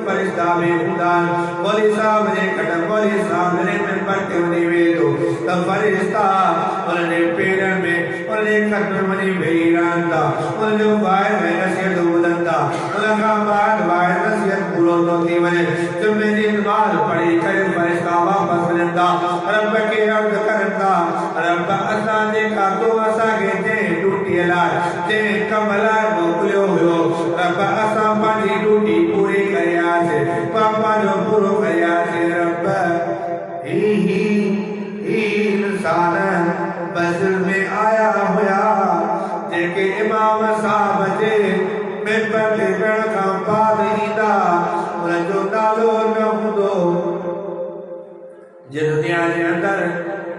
फरिश्ता में उदान बोली सामने कटक बोली सामने में पट्टे उन्हें वे तो तब फरिश्ता उन्हें पेरन में उन्हें खत्म मनी भेरांता उन्हें जो बाहर में नसीहत उदंता उन्हें का बाहर नसीहत पूरो तो थी मने तुम मेरी नमाज पढ़ी करे फरिश्ता वापस बनता रब के अर्ज करता रब असा देखा तो असा के जे टूटी लाल जे कमला मोकलियो हो रब असा पानी टूटी पूरी करे पापा जो पूरो कया से रब ही इंसान बज़ल में आया होया जेके इमाम साहब जे मेंबर ते गण का बाद ईंदा उन जो नालो न हूंदो जे दुनिया जे अंदर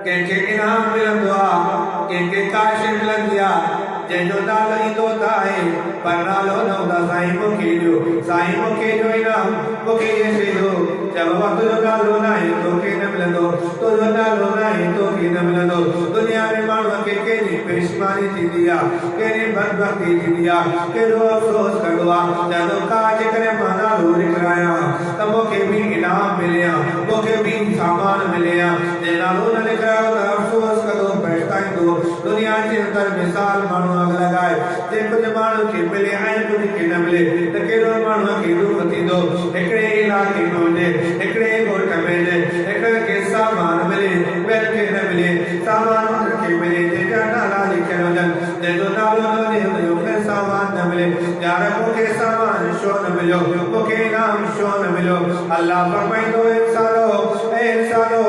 कंहिंखे इनाम मिलंदो आहे कंहिंखे काशिश मिलंदी आहे जंहिंजो नालो ईंदो त आहे पर नालो न हूंदा साईं मूंखे ॾियो साईं मूंखे ॾियो इनाम मूंखे इहे शइ ॾियो चवो तुंहिंजो नालो न आहे तोखे न मिलंदो तुंहिंजो नालो न आहे तोखे न मिलंदो दुनिया में माण्हूअ खे केॾी पेशमानी थींदी आहे केॾी बदबख्ती थींदी आहे केॾो अफ़सोस कंदो आहे चवंदो काश करे मां नालो लिखायां त मूंखे बि इनाम मिले हा मूंखे बि सामान मिले हा जे नालो न लिखायो त अफ़सोस कंदो पछताईंदो दुनिया जे अंदर मिसाल माण्हू अॻु लॻाए जे कुझु माण्हू खे मिले ऐं कुझु खे न मिले त कहिड़ो माण्हूअ खे दुख थींदो हिकिड़े इलाइक़े में हुजे हिकिड़े ॻोठ में हुजे हिकिड़े खे सामान मिले ॿियनि खे न मिले सामान उन्हनि खे मिले जंहिंजा नाला लिखियल हुजनि जंहिंजो नालो न लिखियल हुजे सामान न मिले यार मूंखे सामान छो न मिलियो मूंखे इनाम छो न मिलियो अल्लाह फरमाईंदो इंसानो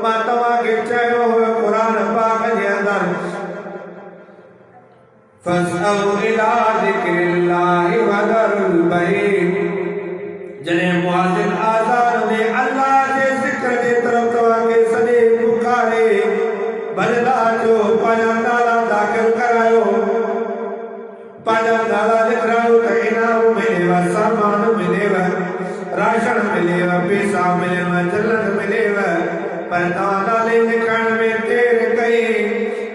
मां तव्हांखे चयो हुयो क़ुरान पाक जे अंदरि फसअउ इला ज़िक्रिल्लाहि वदरुल बैअ जने मुअज़्ज़िन आज़ान दे अल्लाह जे ज़िक्र जे तरफ़ तव्हांखे सॼे पुकारे बदला जो पंहिंजा नाला दाख़िल करायो पंहिंजा नाला लिखायो त इनाम मिलेव सामान मिलेव राशन मिलेव पैसा मिलेव जन्नत मिलेव पर तव्हां नाले लिखाइण में देरि कई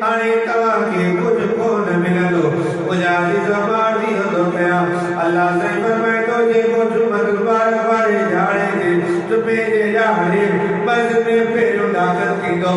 हाणे तव्हांखे कुझु कोन मिलंदो गुज़ारी ज़बान थी हूंदो पिया अल्लाह साईं फरमाईंदो जेको जुमत मुबारक वारे झाड़े ते जुमे जे झाड़े बस में पहिरियों दाख़िल थींदो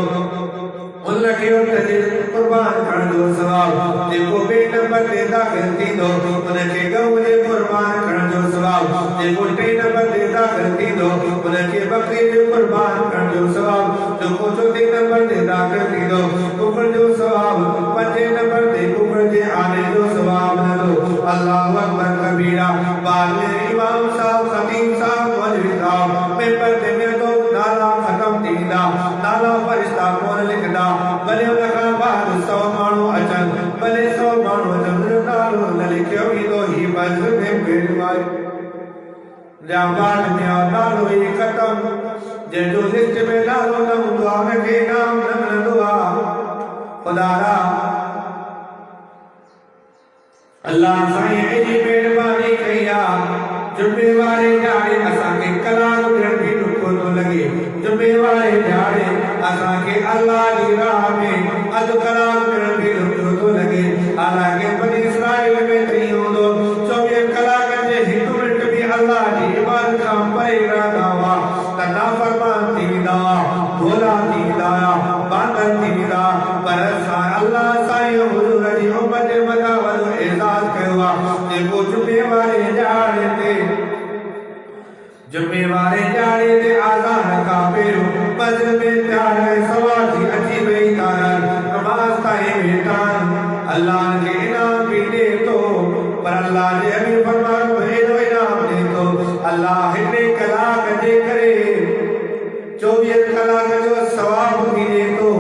उनखे उनजे क़ुर्बान करण जो सवाबु जेको ॿिए नंबर ते दाख़िल थींदो उनखे गऊ जे क़ुर्बान करण जो सवाबु जेको टे नंबर ते दाख़िल थींदो उनखे बकरी जो क़ुर्बान करण जो सवाबु जेको चोथे नंबर ते दाख़िल थींदो कुफर जो सवाबु पंजे नंबर ते कुफर जे आने जो सवाबु मिलंदो अल्लाहु अकबर कबीरा बाद में इमाम साहब खतीब साहब मौलवी साहब मेंबर ते मिलंदो नाला ख़त्म थींदा नाला फरिश्ता कोन लिखंदा भले उनखां बाद 100 माण्हू अचनि भले 100 माण्हू अचनि नालो न लिखियो ईंदो ही बस में बेरवाई जाबान में नालो ई ख़त्म जंहिंजो लिस्ट में नालो न हूंदो आहे उनखे इनाम न मिलंदो आहे ख़ुदा रा अल्लाह साईं एॾी महिरबानी कई आहे जुमे वारे ॾियारे असांखे कलाक ॾियण बि ॾुखो थो लॻे जुमे वारे ॾियारे असांखे अल्लाह जी राह में अधु कलाक ॾियण बि ॾुखो थो लॻे हालांकि बनी इस्राईल में त इहो हूंदो 24 कलाकनि जे हिकु मिंट बि अल्लाह जी इबादत खां परे रहंदा हुआ त नाफ़रमान थी वेंदा हुआ भोला थी वेंदा हुआ बांदर थी वेंदा पर अल्लाह साईं हुज़ूर जी उम्मत जे मथां वॾो एज़ाज़ कयो आहे जेको जुमे वारे ॾियारे ते आज़ान खां पहिरियों मस्जिद में तयार सवार थी अची वई तारन नमाज़ ताईं वेठा अल्लाह खे इनाम बि ॾे थो पर अल्लाह जे हबीब फरमायो एॾो इनाम ॾे थो अल्लाह हिकिड़े कलाक जे करे 24 कलाक जो सवाब बि ॾे थो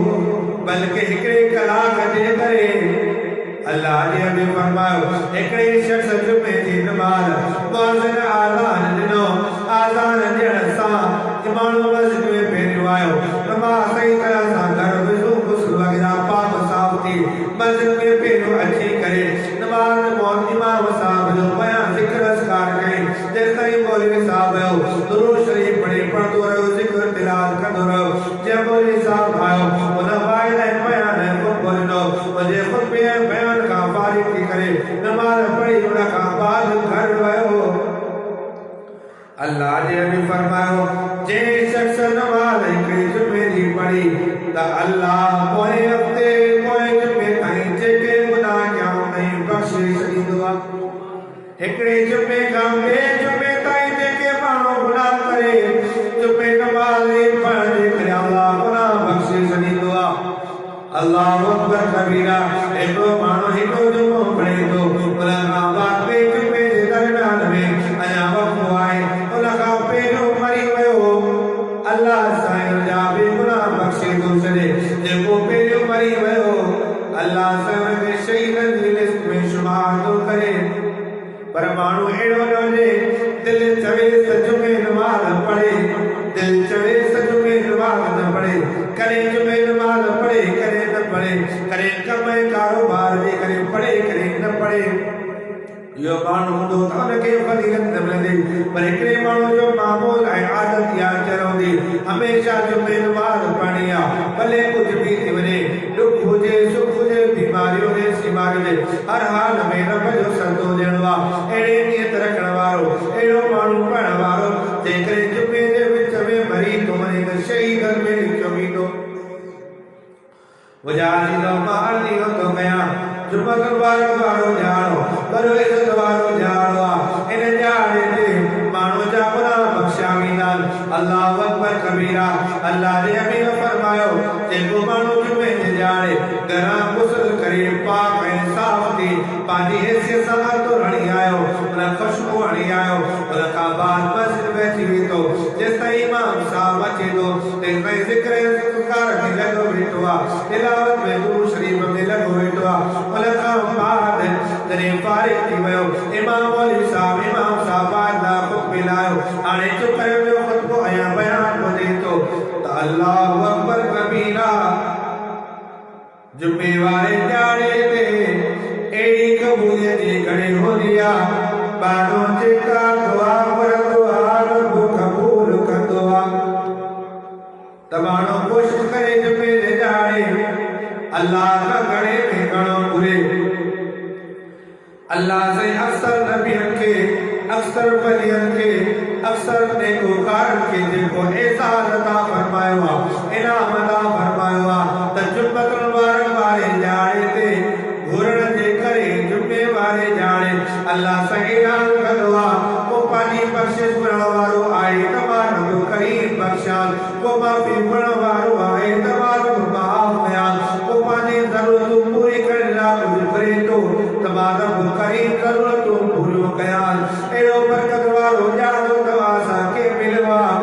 बल्कि हिकिड़े कलाक जे करे अल्लाह जे हबीब फरमायो हिकिड़े शख़्स जुमे जी नमाज़ मुअज़्ज़िन आज़ान ॾिनो आज़ान ॾियण सां माण्हू मस्जिद में पहिरियों आयो नमाज़ सही तरह सां घर वुज़ू गुस्ल वग़ैरह पाक साफ़ थी मस्जिद में पहिरियों अची करे नमाज़ इमाम साहब जो बयान ज़िक्र अस्कार कई जेसिताईं मौलवी साहब आयो दुरूद शरीफ पढ़ंदो रहियो ज़िक्र तिलावत कंदो रहियो जंहिं मौलवी साहब आयो उन वाइद बयान ख़ुतबो ॾिनो उनजे ख़ुतबे बयान खां फारिग़ थी करे नमाज़ पढ़ी उन खां बाद घर वियो अल्लाह ने हमें फरमायो जे शख्स नमाज हिकिड़े जुमे जी पढ़ी त अल्लाह पोएं हफ़्ते पोएं जुमे ताईं जेके गुनाह कया ताईं बख़्शे छॾींदो आहे। हिकिड़े जुमे खां ॿिए जुमे ताईं जेके माण्हू गुनाह करे जुमे नमाज पढ़ण जे करे अल्लाह गुनाह बख़्शे छॾींदो आहे। अल्लाहु अकबर कबीरा। हिकिड़ो माण्हू हिकिड़ो जुमो पढ़े थो उन खां बाद ॿिए जुमे जे दरमियान में अञा वक़्तु आहे उन खां पहिरियों मरी वियो अल्लाह साईं जा बि गुनाह बख़्शे थो छॾे। जेको पहिरियों मरी वियो अल्लाह साईं खे शहीदनि जी लिस्ट में शुमार थो करे। पर माण्हू अहिड़ो न हुजे दिलि चवे त जुमे नमाज़ पढ़े दिलि चवे त जुमे नमाज़ न पढ़े कॾहिं जुमे नमाज़ पढ़े कॾहिं न पढ़े कॾहिं कम ऐं कारोबार जे करे पढ़े कॾहिं न पढ़े। इहो माण्हू हूंदो त हुनखे फज़ीलत न मिलंदी। पर हिकिड़े माण्हू जो मामूल ऐं आदत इहा रहंदी हमेशह जुमे नमाज़ पढ़णी आहे भले कुझु बि थी वञे दुख हुजे सुख हुजे बीमारी हुजे सीमारी हुजे हर हाल में रब जो सरदो ॾियणो आहे। अहिड़े नियत रखण वारो अहिड़ो माण्हू पढ़ण वारो जेकॾहिं जुमे जे विच में मरी थो वञे त शहीदनि में लिखियो वेंदो। मुजाहिदो मां अर्ज़ी थो कयां जुमतुल मुबारक वारो ॼाणो वॾो इज़त वारो ॼाणो आहे। इन ॼाणे ते माण्हू जा गुनाह बख़्शिया वेंदा आहिनि। अल्लाहु अकबर कबीरा। अल्लाह जे हबीब फरमायो जेको माण्हू जुमे जे ॼाणे घरां गुस्ल करे पाक ऐं साफ़ थी पंहिंजी हैसियत सां हथो हणी आयो उन ख़ुशबू हणी आयो उन खां बाद मस्जिद में अची वेंदो जेसिताईं इमाम साहब अचे थो तेसिताईं ज़िक्र ऐं इज़्तिग़फ़ार में लॻो वेठो आहे तिलावत में दुरूद शरीफ़ में लॻो वेठो आहे। उन खां बाद जॾहिं फारिग़ थी वियो इमाम साहब आयदा ख़ुतबे लायो हाणे चुप करे वियो ख़ुतबो ऐं बयान ॿुधे थो त अल्लाहु अकबर कबीरा। जुमे वारे ॼाणे ते अहिड़ी क़बूलियत जी घड़ी हूंदी आहे माण्हू जेका दुआ घुरंदो आहे रब क़बूल कंदो आहे। त माण्हू कोशिशि करे जुमे जे ॼाणे अल्लाह खां घणे में घणो घुरे। अल्लाह से अक्सर नबियनि खे अक्सर वलियनि खे अक्सर नेकोकारनि खे जेको एज़ाज़ अता फरमायो आहे इनाम अता फरमायो आहे त जुमतुल मुबारक वारे ॼाणे ते घुरण जे करे जुमे वारे ॼाणे अल्लाह सां ऐलान कंदो आहे को पंहिंजी बख़्शिश घुरण वारो आहे त मां रब करीम बख़्शां को माफ़ी घुरण वारो आहे त मां रब माफ़ कयां को पंहिंजी ज़रूरतूं पूरी करण लाइ कुझु घुरे थो त मां रब करीम ज़रूरतूं पूरियूं कयां। अहिड़ो बरकत वारो ॼाणो तव्हां असांखे मिलियो आहे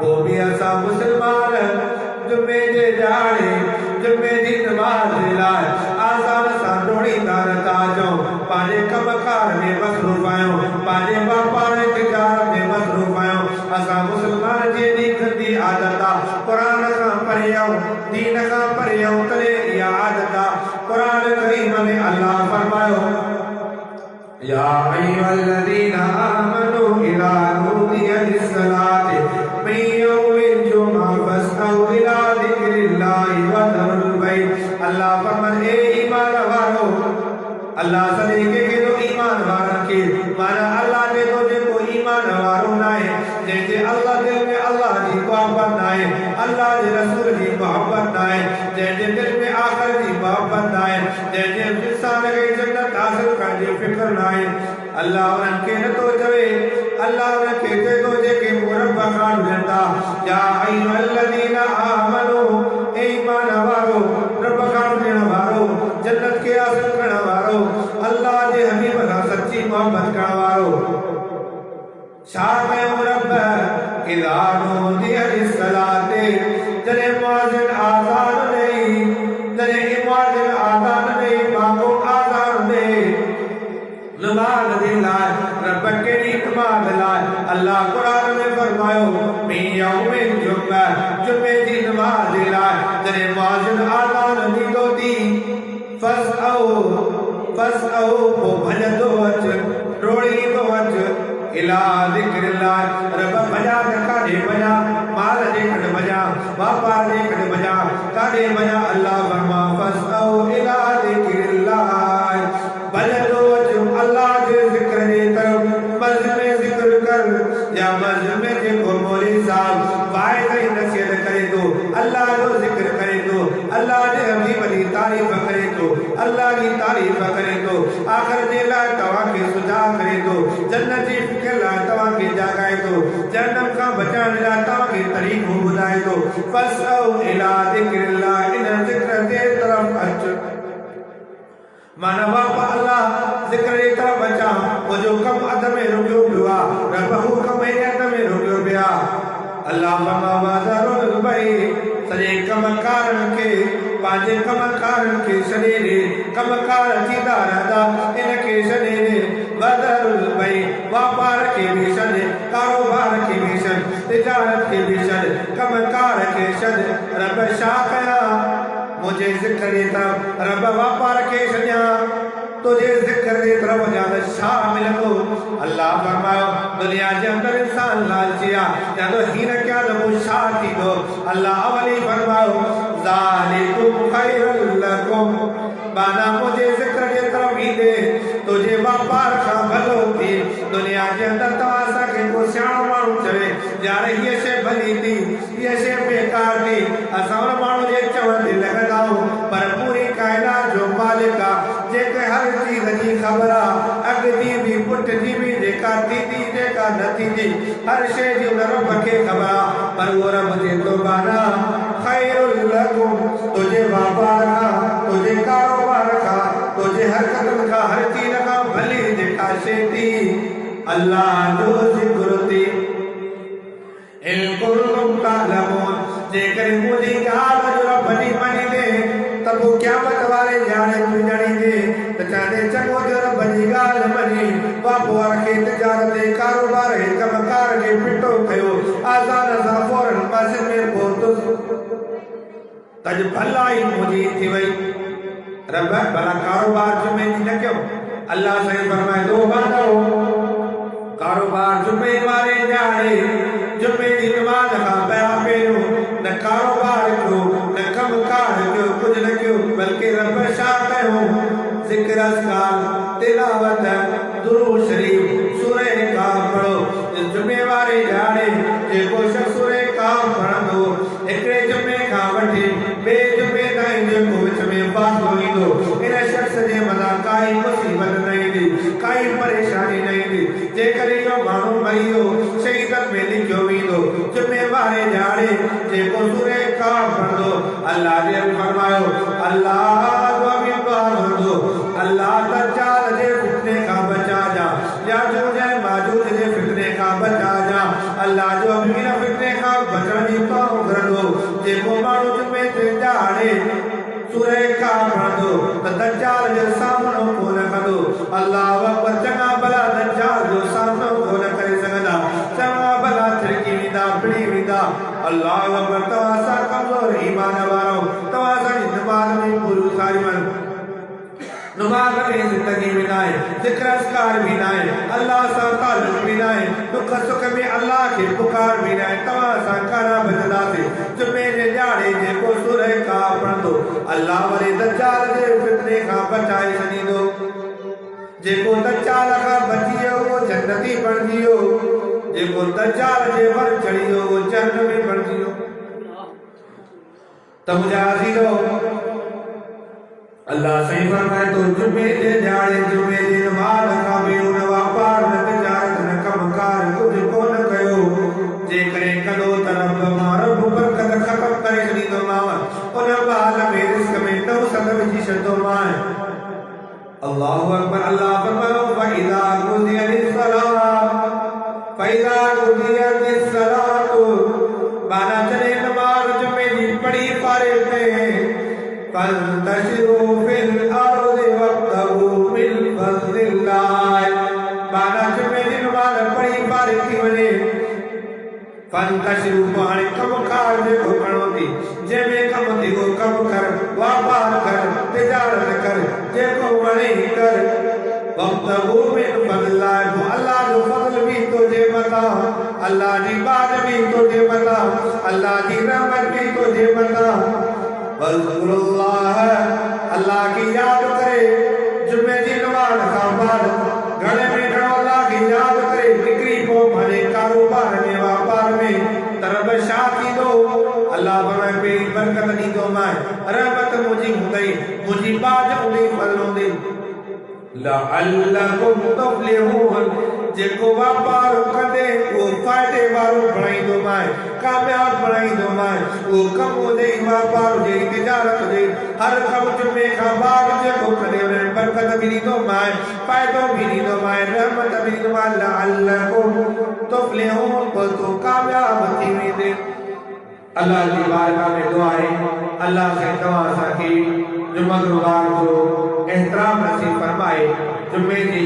पोइ बि असां मुस्लमान जुमे जे ॼाणे जुमे जी नमाज़ जे लाइ आज़ान सां डोड़ींदा नथा अचूं पंहिंजे कमकार में मसरूफ़ आहियूं पंहिंजे वापार तिजारत में मसरूफ़ आहियूं। असां मुस्लमान जी एॾी गंदी आदत आहे क़ुरान खां परे आहियूं दीन खां परे आहियूं तॾहिं इहा आदत आहे। क़ुरान करीम में अल्लाह फरमायो या अय्युहल्लज़ीना आमनू इज़ा नूदिया लिस्सलाति मिन यौमिल जुमअह फस्अऊ इला ज़िक्रिल्लाहि व ज़रुल बैअ। अल्लाह फरमाए ए ईमान वारो अल्लाह सदे के तो ईमान वारनि खे माना अल्लाह जे तो जेको ईमान वारो नाहे जंहिंजे अल्लाह दिल में अल्लाह जी मोहब्बत नाहे अल्लाह जे रसूल जी मोहब्बत नाहे जंहिंजे दिल में आख़िर जी मोहब्बत नाहे जंहिंजे इंसान खे जन्नत हासिल करण जी फिक्र नाहे अल्लाह उन्हनि खे नथो चवे अल्लाह उन्हनि खे चए थो जेके रब खां ॾियनि था या अय्युहल्लज़ीना आमनू ए ईमान वारो रब खां ॾियण वारो जन्नत खे हासिल करण वारो अल्लाह जे हबीब सां सच्ची मोहब्बत करण वारो छा कयो रब इज़ा नूदिया लिस्सलाति जॾहिं मुअज़्ज़िन आज़ान ॾेई जॾहिं मुअज़्ज़िन आज़ान ॾेई मांगो आज़ान ॾे नमाज़ जे लाइ रब कहिड़ी नमाज़ लाइ अल्लाह क़ुरान में फरमायो मिन यौमिल जुमअह जुमे जी नमाज़ जे लाइ जॾहिं मुअज़्ज़िन आज़ान ॾींदो थी फस्अऊ पोइ भॼंदो अचु डोड़ींदो अचु इला ज़िक्रिल्लाह रब भॼा त काॾे वञा माल जे कॾ वञा वापार जे कॾ वञा काॾे वञा अल्लाह फरमा फस्अऊ इला ज़िक्रिल्लाह भॼंदो अचु अल्लाह जे ज़िक्र जे तरफ़ मस्जिद में ज़िक्र कर या मस्जिद में देखो मौली साहब वाइज़ नसीहत करे तो अल्लाह जो जिक्र करे तो अल्लाह जे हबीब की तारीफ करे तो अल्लाह की तारीफ करे तो आखिर जे ला तवा के सुझा करे तो जन्नत जी फिक्र ला तवा के जागाए तो जन्नत का बचाने ला तवा के तरीक़ो बुधाए तो फसऔ इला ज़िक्रिल्लाह इन ज़िक्र के तरफ अच माना बापा अल्लाह ज़िक्र की तरफ बचा वो जो कम अदम में रुकियो बिया रबहू कम अदम में रुकियो बिया अल्लाह फरमा वाज़रुल बई सजे कमकार के पांचे कमकार के शरीरे कमकार थींदा रहंदा इन के शरीरे वाज़रुल बई व्यापार के भी शन कारोबार के भी शन तिजारत के भी शन कमकार के शन रब शाकया मुझे जिक्र की तरफ रब व्यापार के शनिया तुझे जिक्र की तरफ ज्यादा शामिल हो अल्लाह फरमायो दुनिया के अंदर इंसान लालचिया जदो हीन क्या दो शाती दो अल्लाह अवली फरमायो ज़ालिकुम खैरुल लकुम बाना मुझे जिक्र की तरफ ही दे तुझे व्यापार का भलो थी दुनिया के अंदर तवासा के को श्याम मानू चले यार ये से भली थी ये से बेकार थी असावर मानू जे चवंदी लगदाओ पर पूरी कायनात जो मालिका जे के हर चीज की खबर अग दी भी पुट जी भी देखा दीदी देखा नती जी हर शे जी रब के खबर पर वो रब जे तो बाना खैरुल लकुम तुझे व्यापार का तुझे कारोबार का तुझे हर कदम का हर चीज का भली देखा शेती अल्लाह जो जिक्र थी इल्कुम तालमून जेकर मुझे गाल जो रब मनी दे तब वो क्या बतवारे जाने तू जानी दे तचाने चको जो रब गाल मनी व्यापार के तिजारत कारोबार है कमकार के पिटो कयो आजान सा फौरन मस्जिद में पहुंचो तज भलाई मुझे थी वही रब भला कारोबार जुमे न क्यों अल्लाह सही फरमाए दो बांधो कारोबार जुमे वाले जाए जुमे की नमाज का पया पेरो न कारोबार क्यों न कमकार क्यों कुछ न क्यों बल्कि रब शाह कहो जिक्र अस्कार तिलावत दुरूद शरीफ सूरह काफ पढ़ो इस जुमे वाले जाए जेको शख्स सूरह काफ पढ़ंदो एकड़े जुमे का वठी बे जुमे ताईं जेको विच में फासलो ईंदो इन शख्स जे मथा काई मुसीबत न ईंदी काई परेशानी न ईंदी जेकर इहो माण्हू मरी वियो शहीदनि में लिखियो वेंदो जुमे वारे ॼाणे जेको सूरह काफ पढ़ंदो अल्लाह जे फरमायो अल्लाह जो बि पढ़ंदो अल्लाह दज्जाल जे फितने का बचा जा याजूज ऐं माजूज जे फितने का बचा जा अल्लाह जो बि इन फितने का बचण जी तौफ़ घुरंदो जेको माण्हू जुमे ते ॼाणे सूरह काफ पढ़ंदो त दज्जाल जो सामनो कोन कंदो अल्लाह अकबर चङा भला दज्जाल जो सामनो कोन करे सघंदा चङा भला थिरकी वेंदा पिड़ी वेंदा अल्लाह अकबर तव्हां सां कमज़ोर ईमान वारो तव्हां सां नमाज़ में पूरी सारियूं नमाज में जिंदगी में ना है जिक्र अस्कार भी ना है अल्लाह सा ताल्लुक भी ना है दुख सुख में अल्लाह के पुकार भी ना है तवा सा काना बजदा से जुमे जे जाड़े जे को सूरह काफ पढ़ंदो अल्लाह वाले दज्जाल जे फितने का बचाए सनीदो जे को दज्जाल का बचियो वो जन्नती बन जियो जे को दज्जाल जे वर चढ़ियो वो जन्नत में बन जियो तब जाजीरो अल्लाह सही फरमाए तो जुमे जे जाड़े जुमे जे नमाज का बेरून व्यापार न तिजारत न कमकार कुछ को न कयो जे करे कदो तरफ मारो बरकत खत्म करे नी तो मावा उन बाल में रिस्क में तो सब जी शतो माए अल्लाहु अकबर अल्लाह फरमाओ फइदा कुदियतिस सलातु बाना चले नमाज जुमे दी पढ़ी पारे पे फंतशिरू फिल अर्दि वब्तगू मिन फज़लिल्लाह बाना जुमे दी नमाज पढ़ी पारे थी वने फंतशिरू पाणे कम कार जे को करणो थी जे में कम थी वो कम कर व्यापार कर तिजारत कर जे को वणे कर वब्तगू मिन फज़लिल्लाह अल्लाह जो फज़ल भी तुझे बता अल्लाह की बात भी तुझे बता अल्लाह की रहमत भी तुझे बता वज़कुरुल्लाह अल्लाह की याद करे जुमे की नमाज का बाद घणे में घणो अल्लाह की याद करे निकरी पो माने कारोबार में वापस फरमाए पे बरकत दी तो मैं रहमत मुझी हुंदई मुझी बाज उड़ी फल हुंदे लअल्लकुम तुफ्लिहून जेको वापार कंदे वो फायदे वारो बणाईंदो मां कामयाब बणाईंदो मां वो कम हुजे वापार हुजे तिजारत हुजे हर कम जुमे खां बाद जेको करे उन बरकत भी ॾींदो मां फ़ाइदो भी ॾींदो मां रहमत भी ॾींदो मां लअल्लकुम तुफ्लिहून को तो कामयाब थी वेंदे अल्लाह की बारगाह में दुआ है अल्लाह से तवां असांखे जुमा गुरुवार जो एहतराम नसीब फरमाए जुम्मे की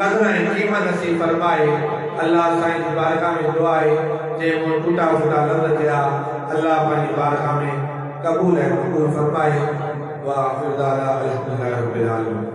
कदर ऐं कीमत नसीब फरमाए अल्लाह साईं की बारगाह में दुआ है जे वो टूटा फूटा लफ्ज़ थिया अल्लाह पंहिंजी बारगाह में कबूल ऐं कबूल फरमाए व आखिर दाना अल्हम्दुलिल्लाहि रब्बिल आलमीन।